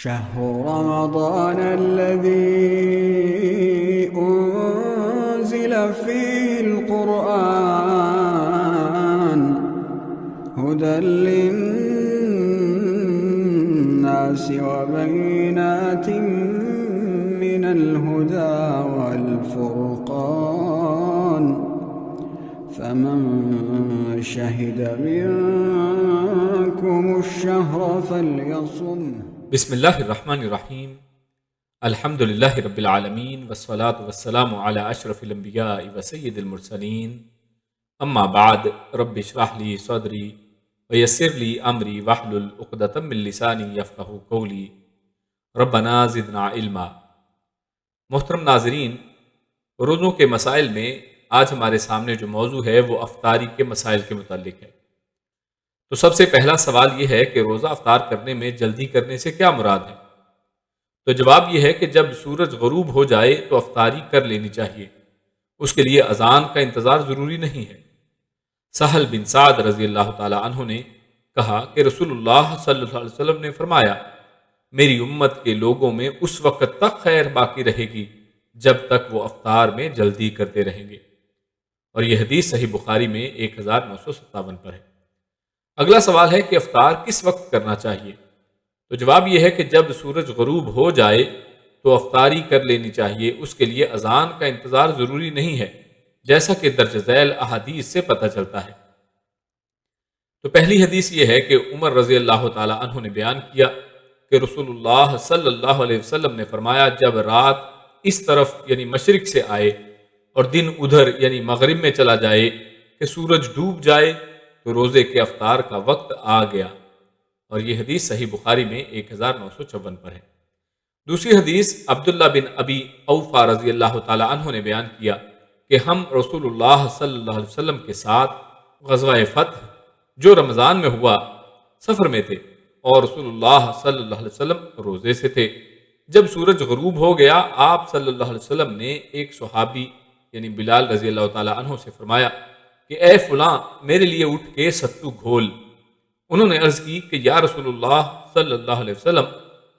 شهر رمضان الذي أنزل فيه القرآن هدى للناس وبينات من الهدى والفرقان فمن شهد منكم الشهر فليصمه. بسم اللہ الرحمن الرحیم. الحمد للہ رب العالمین والصلاة والسلام علی اشرف الانبیاء وسید المرسلین. اما بعد رب اشرح لی صدری ویسر لی امری واحلل عقدۃ من لسانی یفقہوا قولی ربنا زدنا علما. محترم ناظرین، روزوں کے مسائل میں آج ہمارے سامنے جو موضوع ہے وہ افطاری کے مسائل کے متعلق ہے. تو سب سے پہلا سوال یہ ہے کہ روزہ افطار کرنے میں جلدی کرنے سے کیا مراد ہے؟ تو جواب یہ ہے کہ جب سورج غروب ہو جائے تو افطاری کر لینی چاہیے. اس کے لیے اذان کا انتظار ضروری نہیں ہے. سہل بن سعد رضی اللہ تعالی عنہ نے کہا کہ رسول اللہ صلی اللہ علیہ وسلم نے فرمایا، میری امت کے لوگوں میں اس وقت تک خیر باقی رہے گی جب تک وہ افطار میں جلدی کرتے رہیں گے. اور یہ حدیث صحیح بخاری میں 1957 پر ہے. اگلا سوال ہے کہ افطار کس وقت کرنا چاہیے؟ تو جواب یہ ہے کہ جب سورج غروب ہو جائے تو افطاری کر لینی چاہیے. اس کے لیے اذان کا انتظار ضروری نہیں ہے، جیسا کہ درج ذیل احادیث سے پتہ چلتا ہے. تو پہلی حدیث یہ ہے کہ عمر رضی اللہ تعالی عنہ نے بیان کیا کہ رسول اللہ صلی اللہ علیہ وسلم نے فرمایا، جب رات اس طرف یعنی مشرق سے آئے اور دن ادھر یعنی مغرب میں چلا جائے کہ سورج ڈوب جائے تو روزے کے افطار کا وقت آ گیا. اور یہ حدیث صحیح بخاری میں 1954 پر ہے. دوسری حدیث عبداللہ بن ابی اوفا رضی اللہ تعالی عنہ نے بیان کیا کہ ہم رسول اللہ صلی اللہ علیہ وسلم کے ساتھ غزوہ فتح جو رمضان میں ہوا سفر میں تھے اور رسول اللہ صلی اللہ علیہ وسلم روزے سے تھے. جب سورج غروب ہو گیا آپ صلی اللہ علیہ وسلم نے ایک صحابی یعنی بلال رضی اللہ تعالی عنہ سے فرمایا کہ اے فلاں میرے لیے اٹھ کے ستو گھول. انہوں نے عرض کی کہ یا رسول اللہ صلی اللہ علیہ وسلم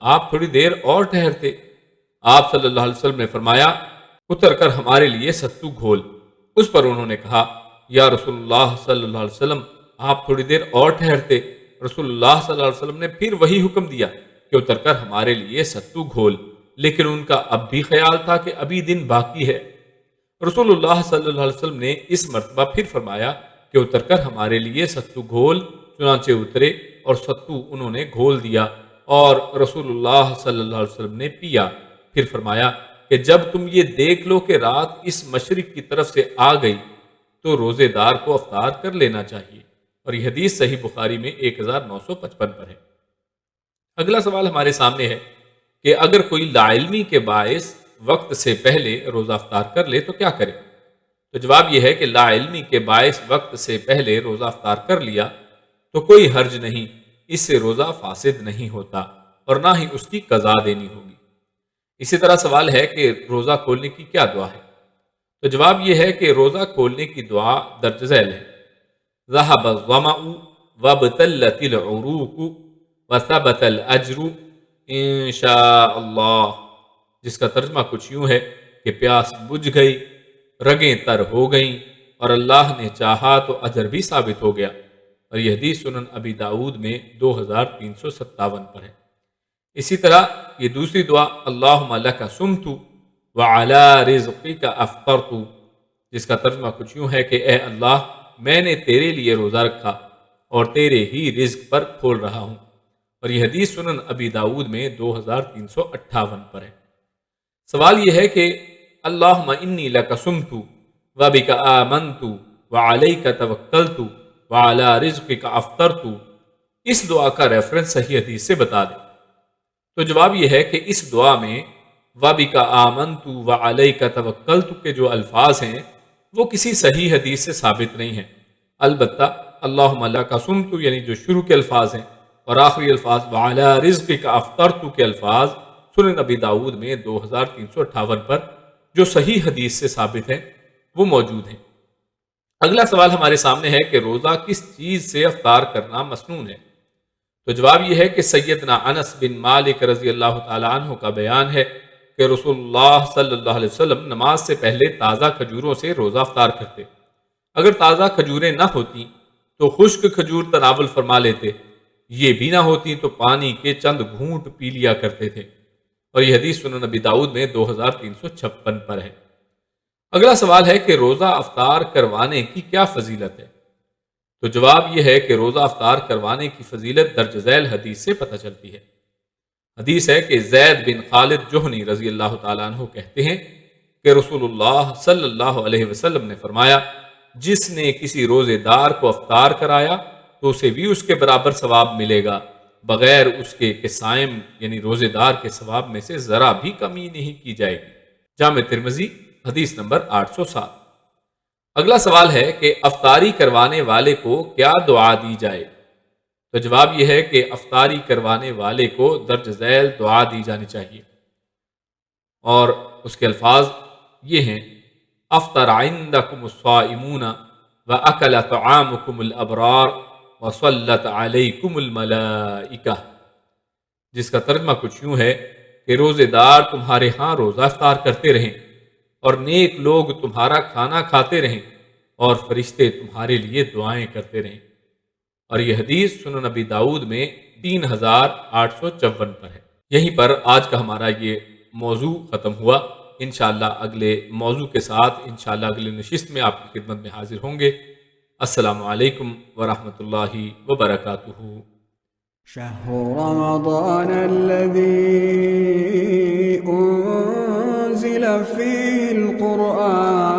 آپ تھوڑی دیر اور ٹھہرتے. آپ صلی اللہ علیہ وسلم نے فرمایا اتر کر ہمارے لیے ستو گھول. اس پر انہوں نے کہا یا رسول اللہ صلی اللہ علیہ وسلم آپ تھوڑی دیر اور ٹھہرتے. رسول اللہ صلی اللہ علیہ وسلم نے پھر وہی حکم دیا کہ اتر کر ہمارے لیے ستو گھول. لیکن ان کا اب بھی خیال تھا کہ ابھی دن باقی ہے. رسول اللہ صلی اللہ علیہ وسلم نے اس مرتبہ پھر فرمایا کہ اتر کر ہمارے لیے ستو گھول. چنانچہ اترے اور ستو انہوں نے گھول دیا اور رسول اللہ صلی اللہ علیہ وسلم نے پیا. پھر فرمایا کہ جب تم یہ دیکھ لو کہ رات اس مشرق کی طرف سے آ گئی تو روزے دار کو افطار کر لینا چاہیے. اور یہ حدیث صحیح بخاری میں 1955 پر ہے. اگلا سوال ہمارے سامنے ہے کہ اگر کوئی لا علمی کے باعث وقت سے پہلے روزہ افطار کر لے تو کیا کرے؟ تو جواب یہ ہے کہ لا علمی کے باعث وقت سے پہلے روزہ افطار کر لیا تو کوئی حرج نہیں، اس سے روزہ فاسد نہیں ہوتا اور نہ ہی اس کی قضا دینی ہوگی. اسی طرح سوال ہے کہ روزہ کھولنے کی کیا دعا ہے؟ تو جواب یہ ہے کہ روزہ کھولنے کی دعا درج ذیل ہے. ذهب الظمأ وابتلت العروق وثبت الاجر ان شاء اللہ، جس کا ترجمہ کچھ یوں ہے کہ پیاس بجھ گئی، رگیں تر ہو گئیں اور اللہ نے چاہا تو اجر بھی ثابت ہو گیا. اور یہ حدیث سنن ابی داؤد میں 2357 پر ہے. اسی طرح یہ دوسری دعا اللہم لک صمت وعلی رزقک افطرت، جس کا ترجمہ کچھ یوں ہے کہ اے اللہ میں نے تیرے لیے روزہ رکھا اور تیرے ہی رزق پر کھول رہا ہوں. اور یہ حدیث سنن ابی داؤد میں 2358 پر ہے. سوال یہ ہے کہ اللہم انی لک صمت وبک آمنت وعلیک توکلت وعلی رزقک افطرت، اس دعا کا ریفرنس صحیح حدیث سے بتا دیں. تو جواب یہ ہے کہ اس دعا میں وَبِكَ آمَنْتُ وَعَلَيْكَ تَوَكَّلْتُ کے جو الفاظ ہیں وہ کسی صحیح حدیث سے ثابت نہیں ہیں. البتہ اللہم لک صمت یعنی جو شروع کے الفاظ ہیں اور آخری الفاظ وَعَلَى رِزْقِكَ أَفْطَرْتُ کے الفاظ سنن نبی داؤد میں 2358 پر جو صحیح حدیث سے ثابت ہیں وہ موجود ہیں. اگلا سوال ہمارے سامنے ہے کہ روزہ کس چیز سے افطار کرنا مسنون ہے؟ تو جواب یہ ہے کہ سیدنا انس بن مالک رضی اللہ تعالیٰ عنہ کا بیان ہے کہ رسول اللہ صلی اللہ علیہ وسلم نماز سے پہلے تازہ کھجوروں سے روزہ افطار کرتے، اگر تازہ کھجوریں نہ ہوتی تو خشک کھجور تناول فرما لیتے، یہ بھی نہ ہوتی تو پانی کے چند گھونٹ پی لیا کرتے تھے، اور یہ حدیث سنن نبی داؤد میں 2356 پر ہے۔ اگلا سوال ہے کہ روزہ افطار کروانے کی کیا فضیلت ہے؟ تو جواب یہ ہے کہ روزہ افطار کروانے کی فضیلت درج ذیل حدیث سے پتہ چلتی ہے۔ حدیث ہے کہ زید بن خالد جوہنی رضی اللہ تعالیٰ عنہ کہتے ہیں کہ رسول اللہ صلی اللہ علیہ وسلم نے فرمایا، جس نے کسی روزے دار کو افطار کرایا تو اسے بھی اس کے برابر ثواب ملے گا، بغیر اس کے کہ صائم یعنی روزے دار کے ثواب میں سے ذرا بھی کمی نہیں کی جائے گی۔ جامع ترمذی حدیث نمبر 807۔ اگلا سوال ہے کہ افطاری کروانے والے کو کیا دعا دی جائے؟ تو جواب یہ ہے کہ افطاری کروانے والے کو درج ذیل دعا دی جانی چاہیے، اور اس کے الفاظ یہ ہیں: افطر عندکم الصائمون واکل طعامکم الابرار وصلت علیکم الملائکہ، جس کا ترجمہ کچھ یوں ہے کہ روزے دار تمہارے ہاں روزہ افطار کرتے رہیں، اور نیک لوگ تمہارا کھانا کھاتے رہیں، اور فرشتے تمہارے لیے دعائیں کرتے رہیں۔ اور یہ حدیث سنن نبی داؤد میں 3854 پر ہے۔ یہیں پر آج کا ہمارا یہ موضوع ختم ہوا۔ انشاءاللہ اگلے موضوع کے ساتھ انشاءاللہ اگلی نشست میں آپ کی خدمت میں حاضر ہوں گے۔ السلام علیکم ورحمۃ اللہ وبرکاتہ۔ شهر رمضان الذي أنزل فيه القرآن